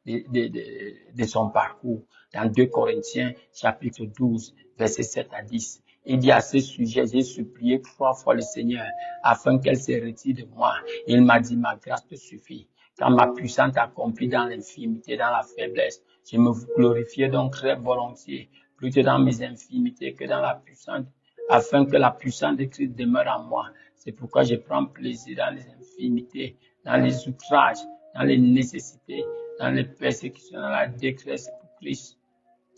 de son parcours. Dans 2 Corinthiens, chapitre 12, versets 7 à 10. Il dit à ce sujet, j'ai supplié 3 fois le Seigneur afin qu'elle se retire de moi. Il m'a dit, ma grâce te suffit. Quand ma puissance accomplie dans l'infimité, dans la faiblesse, je me glorifiais donc très volontiers, plutôt dans mes infimités que dans la puissance, afin que la puissance de Christ demeure en moi. C'est pourquoi je prends plaisir dans les infimités, dans les outrages, dans les nécessités, dans les persécutions, dans la détresse pour Christ.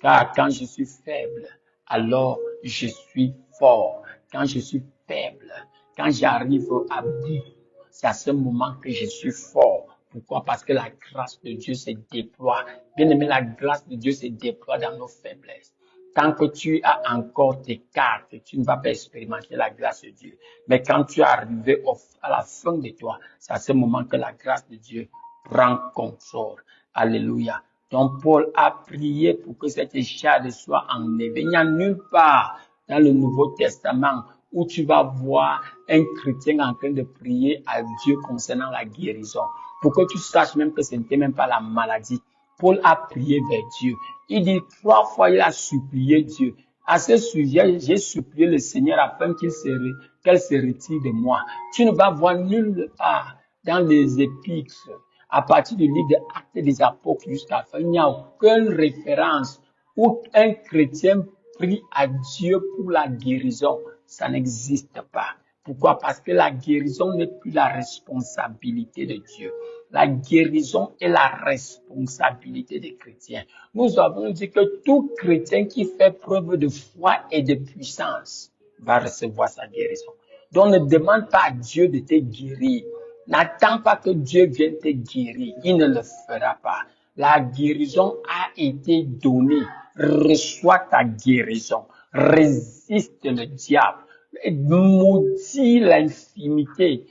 Car quand je suis faible, alors je suis fort. Quand je suis faible, quand j'arrive à bout, c'est à ce moment que je suis fort. Pourquoi? Parce que la grâce de Dieu se déploie. Bien aimé, la grâce de Dieu se déploie dans nos faiblesses. Tant que tu as encore tes cartes, tu ne vas pas expérimenter la grâce de Dieu. Mais quand tu es arrivé à la fin de toi, c'est à ce moment que la grâce de Dieu prend contrôle. Alléluia. Donc Paul a prié pour que cette écharde soit enlevée. Il n'y a nulle part dans le Nouveau Testament où tu vas voir un chrétien en train de prier à Dieu concernant la guérison. Pour que tu saches même que ce n'était même pas la maladie. Paul a prié vers Dieu. Il dit 3 fois, il a supplié Dieu. À ce sujet, j'ai supplié le Seigneur afin qu'elle se retire de moi. Tu ne vas voir nulle part dans les épîtres, à partir du livre des Actes des Apôtres jusqu'à la fin, il n'y a aucune référence où un chrétien prie à Dieu pour la guérison. Ça n'existe pas. Pourquoi? Parce que la guérison n'est plus la responsabilité de Dieu. La guérison est la responsabilité des chrétiens. Nous avons dit que tout chrétien qui fait preuve de foi et de puissance va recevoir sa guérison. Donc ne demande pas à Dieu de te guérir. N'attends pas que Dieu vienne te guérir. Il ne le fera pas. La guérison a été donnée. Reçois ta guérison. Résiste le diable. Maudis l'infimité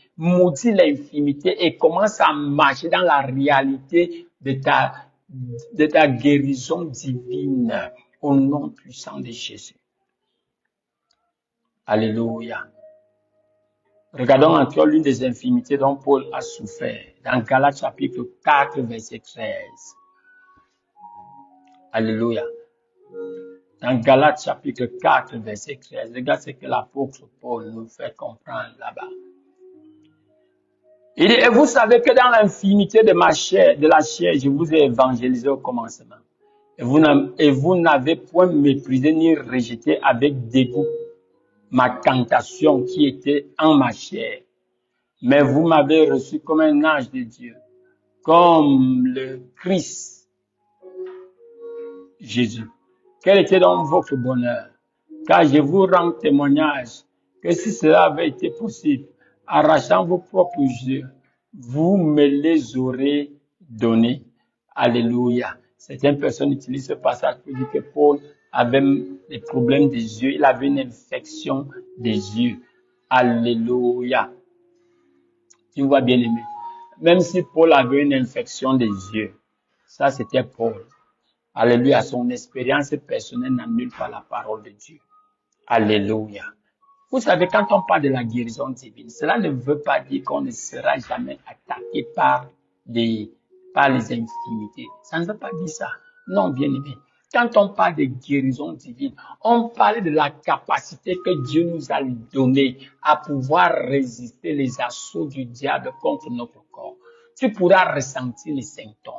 et commence à marcher dans la réalité de ta guérison divine au nom puissant de Jésus. Alléluia. Regardons encore l'une des infimités dont Paul a souffert dans Galates chapitre 4 verset 13. Alléluia. Dans Galates chapitre 4 verset 13, regarde ce que l'apôtre Paul nous fait comprendre là-bas. Il dit, et vous savez que dans l'infimité de la chair, je vous ai évangélisé au commencement. Et vous n'avez point méprisé ni rejeté avec dégoût ma tentation qui était en ma chair. Mais vous m'avez reçu comme un ange de Dieu, comme le Christ Jésus. Quel était donc votre bonheur? Car je vous rends témoignage que si cela avait été possible, arrachant vos propres yeux, vous me les aurez donnés. Alléluia. Certaines personnes utilisent ce passage pour dire que Paul avait des problèmes des yeux. Il avait une infection des yeux. Alléluia. Tu vois, bien aimé. Même si Paul avait une infection des yeux, ça c'était Paul. Alléluia. Son expérience personnelle n'annule pas la parole de Dieu. Alléluia. Vous savez, quand on parle de la guérison divine, cela ne veut pas dire qu'on ne sera jamais attaqué par les infimités. Ça ne veut pas dire ça. Non, bien aimé. Quand on parle de guérison divine, on parle de la capacité que Dieu nous a donnée à pouvoir résister les assauts du diable contre notre corps. Tu pourras ressentir les symptômes.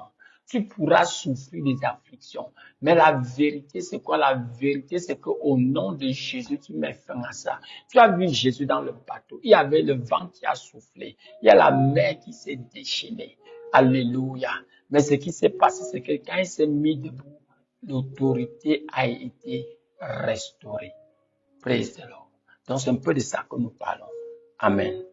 Tu pourras souffrir des afflictions. Mais la vérité, c'est quoi? La vérité, c'est qu'au nom de Jésus, tu mets fin à ça. Tu as vu Jésus dans le bateau. Il y avait le vent qui a soufflé. Il y a la mer qui s'est déchaînée. Alléluia. Mais ce qui s'est passé, c'est que quand il s'est mis debout, l'autorité a été restaurée. Praise the Lord. Donc, c'est un peu de ça que nous parlons. Amen.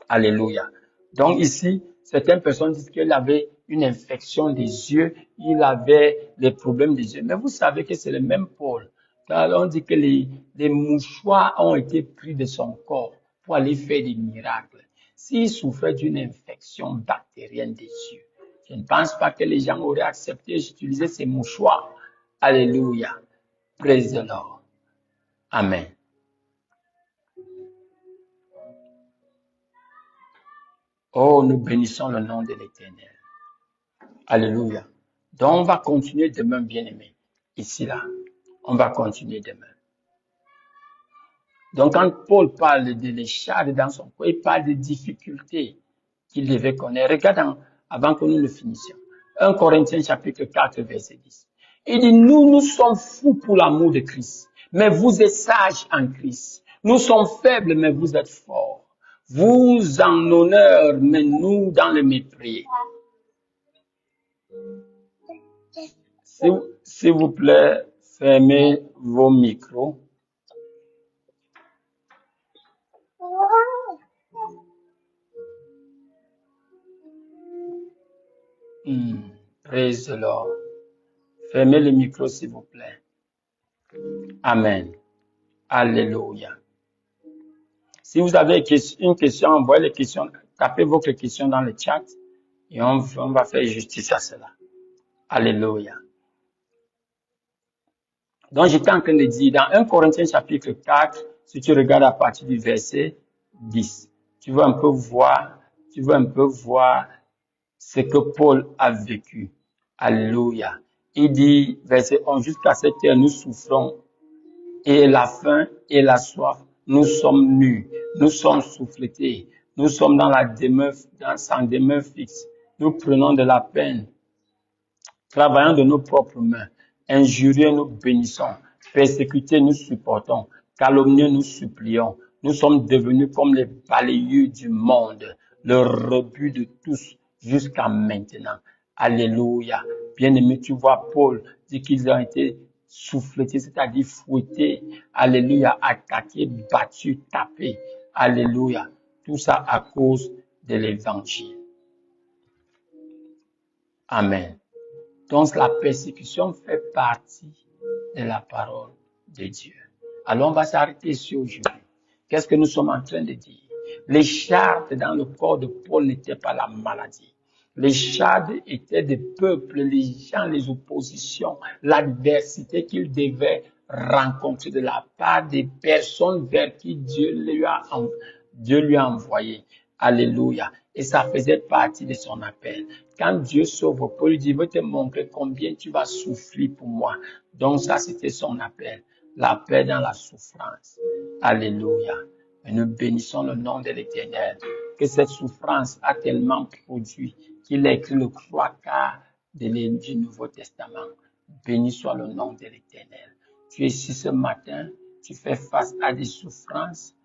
Alléluia. Donc ici, certaines personnes disent qu'il avait une infection des yeux, il avait des problèmes des yeux. Mais vous savez que c'est le même Paul. Car on dit que les mouchoirs ont été pris de son corps pour aller faire des miracles. S'il souffrait d'une infection bactérienne des yeux, je ne pense pas que les gens auraient accepté d'utiliser ces mouchoirs. Alléluia. Praise the Lord. Amen. Oh, nous bénissons le nom de l'Éternel. Alléluia. Donc, on va continuer demain, bien-aimé. Ici, là. On va continuer demain. Donc, quand Paul parle de l'écharde dans son corps, il parle des difficultés qu'il devait connaître. Regarde avant que nous le finissions. 1 Corinthiens chapitre 4, verset 10. Il dit, nous sommes fous pour l'amour de Christ, mais vous êtes sages en Christ. Nous sommes faibles, mais vous êtes forts. Vous en honneur, mais nous dans le mépris. S'il vous plaît, fermez vos micros. Praise the Lord. Fermez le micro, s'il vous plaît. Amen. Alléluia. Si vous avez une question, envoyez les questions, tapez votre question dans le chat et on va faire justice à cela. Alléluia. Donc, j'étais en train de dire, dans 1 Corinthiens chapitre 4, si tu regardes à partir du verset 10, tu vas un peu voir ce que Paul a vécu. Alléluia. Il dit, verset 11, jusqu'à cette heure, nous souffrons, et la faim et la soif, nous sommes nus, nous sommes souffletés, nous sommes sans demeure fixe, nous prenons de la peine, travaillant de nos propres mains, injurieux, nous bénissons, persécutés, nous supportons, calomnieux, nous supplions. Nous sommes devenus comme les balayeurs du monde, le rebut de tous jusqu'à maintenant. Alléluia. Bien-aimé, tu vois, Paul dit qu'ils ont été souffletés, c'est-à-dire fouettés. Alléluia. Attaqués, battus, tapés. Alléluia. Tout ça à cause de l'évangile. Amen. Donc, la persécution fait partie de la parole de Dieu. Alors, on va s'arrêter ici aujourd'hui. Qu'est-ce que nous sommes en train de dire? Les chardes dans le corps de Paul n'étaient pas la maladie. Les chardes étaient des peuples, les gens, les oppositions, l'adversité qu'il devait rencontrer de la part des personnes vers qui Dieu lui a envoyé. Alléluia. Et ça faisait partie de son appel. Quand Dieu sauve Paul, il dit, je vais te montrer combien tu vas souffrir pour moi. Donc ça, c'était son appel. La paix dans la souffrance. Alléluia. Et nous bénissons le nom de l'Éternel. Que cette souffrance a tellement produit qu'il a écrit le trois quarts du Nouveau Testament. Béni soit le nom de l'Éternel. Tu es ici ce matin, tu fais face à des souffrances,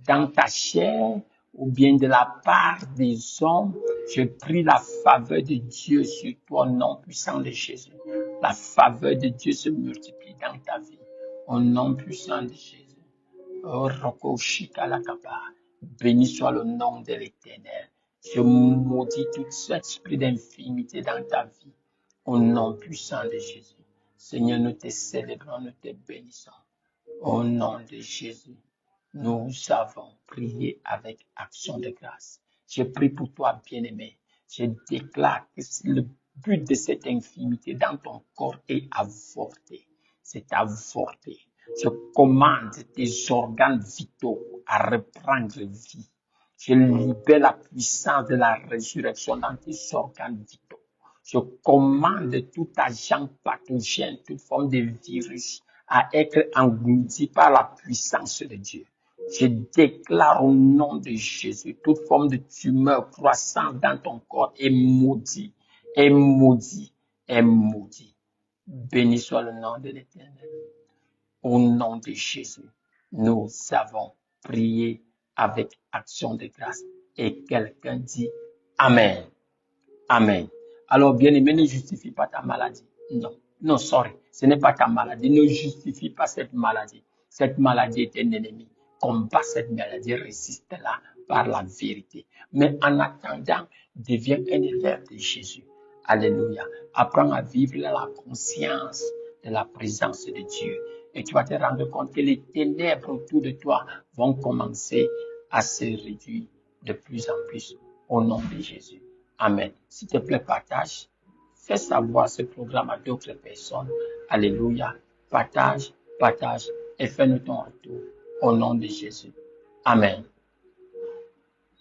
dans ta chair ou bien de la part des hommes. Je prie la faveur de Dieu sur toi au nom puissant de Jésus. La faveur de Dieu se multiplie dans ta vie au nom puissant de Jésus. Oh, Roko Shikalakaba. Béni soit le nom de l'Éternel. Je maudis tout esprit d'infimité dans ta vie au nom puissant de Jésus. Seigneur, nous te célébrons, nous te bénissons. Au nom de Jésus, nous avons prié avec action de grâce. Je prie pour toi, bien-aimé. Je déclare que le but de cette infimité dans ton corps est avorté. C'est avorté. Je commande tes organes vitaux à reprendre vie. Je libère la puissance de la résurrection dans tes organes vitaux. Je commande tout agent pathogène, toute forme de virus à être englouti par la puissance de Dieu. Je déclare au nom de Jésus, toute forme de tumeur croissant dans ton corps est maudit, est maudit, est maudit. Béni soit le nom de l'Éternel. Au nom de Jésus, nous avons prié avec action de grâce. Et quelqu'un dit Amen. Amen. Alors, bien-aimé, ne justifie pas ta maladie. Non, non, sorry. Ce n'est pas ta maladie. Ne justifie pas cette maladie. Cette maladie est un ennemi. Combat cette maladie, résiste-la par la vérité. Mais en attendant, deviens un élève de Jésus. Alléluia. Apprends à vivre la conscience de la présence de Dieu. Et tu vas te rendre compte que les ténèbres autour de toi vont commencer à se réduire de plus en plus au nom de Jésus. Amen. S'il te plaît, partage. Fais savoir ce programme à d'autres personnes. Alléluia. Partage, partage et fais-nous ton retour au nom de Jésus. Amen.